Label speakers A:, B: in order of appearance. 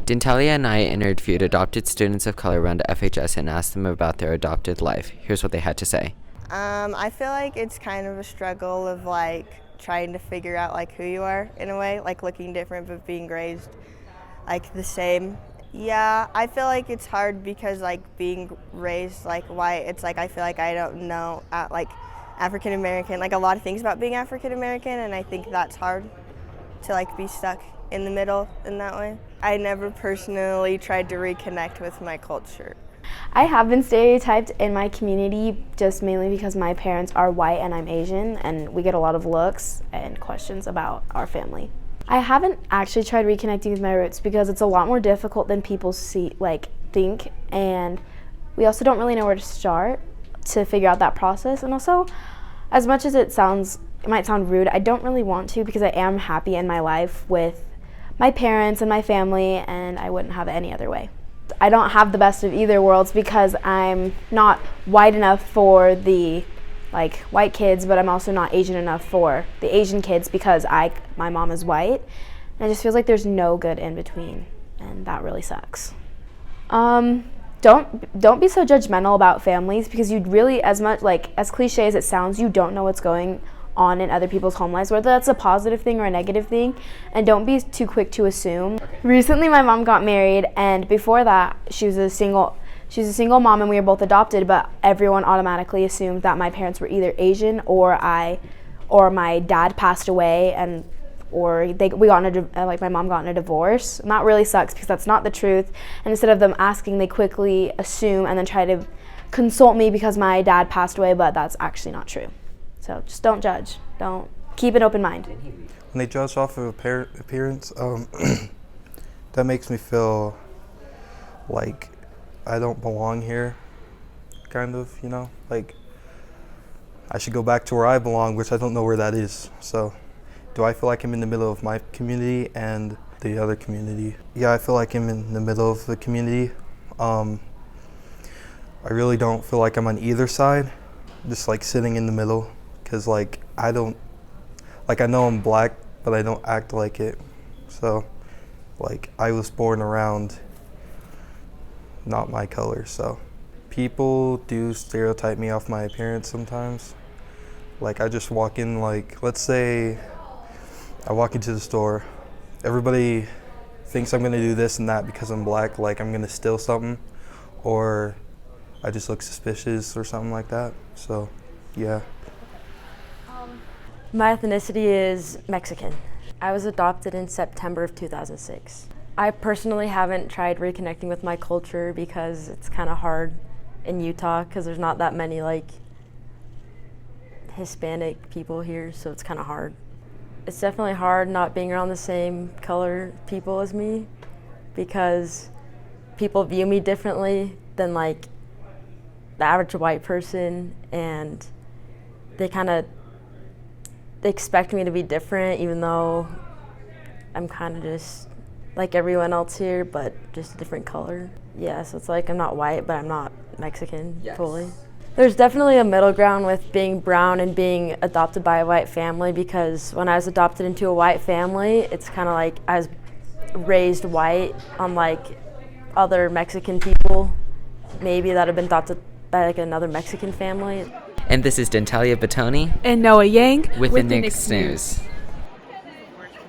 A: Dintalia and I interviewed adopted students of color around FHS and asked them about their adopted life. Here's what they had to say.
B: I feel like it's kind of a struggle of like trying to figure out like who you are in a way, like looking different but being raised like the same. Yeah, I feel like it's hard because like being raised like white, it's like I feel like I don't know like African American, like a lot of things about being African American, and I think that's hard to like be stuck in the middle in that way. I never personally tried to reconnect with my culture.
C: I have been stereotyped in my community just mainly because my parents are white and I'm Asian, and we get a lot of looks and questions about our family. I haven't actually tried reconnecting with my roots because it's a lot more difficult than people think, and we also don't really know where to start to figure out that process. And also, as much as it might sound rude, I don't really want to because I am happy in my life with my parents and my family, and I wouldn't have it any other way. I don't have the best of either worlds because I'm not white enough for the white kids, but I'm also not Asian enough for the Asian kids because my mom is white, and it just feels like there's no good in between, and that really sucks. Don't be so judgmental about families because you'd really, as cliche as it sounds, you don't know what's going on in other people's home lives, whether that's a positive thing or a negative thing, and don't be too quick to assume. Recently my mom got married, and before that she was a single mom, and we were both adopted, but everyone automatically assumed that my parents were either Asian or my dad passed away, my mom got in a divorce. And that really sucks because that's not the truth, and instead of them asking, they quickly assume and then try to consult me because my dad passed away, but that's actually not true. So just don't judge. Don't keep an open mind.
D: When they judge off of appearance, that makes me feel like I don't belong here, kind of, like I should go back to where I belong, which I don't know where that is. So do I feel like I'm in the middle of my community and the other community? Yeah, I feel like I'm in the middle of the community. I really don't feel like I'm on either side, just like sitting in the middle. Because I know I'm black, but I don't act like it. So I was born around not my color. So people do stereotype me off my appearance sometimes. I just walk in, let's say I walk into the store. Everybody thinks I'm gonna do this and that because I'm black, like I'm gonna steal something, or I just look suspicious or something like that. So yeah.
E: My ethnicity is Mexican. I was adopted in September of 2006. I personally haven't tried reconnecting with my culture because it's kind of hard in Utah because there's not that many Hispanic people here, so it's kind of hard. It's definitely hard not being around the same color people as me because people view me differently than the average white person, and they expect me to be different, even though I'm kind of just like everyone else here, but just a different color. Yeah, so it's I'm not white, but I'm not Mexican fully. There's definitely a middle ground with being brown and being adopted by a white family, because when I was adopted into a white family, it's kind of I was raised white, unlike other Mexican people, maybe that have been adopted by another Mexican family.
A: And this is Dentalia Batoni
F: and Noah Yang
A: with the Next News.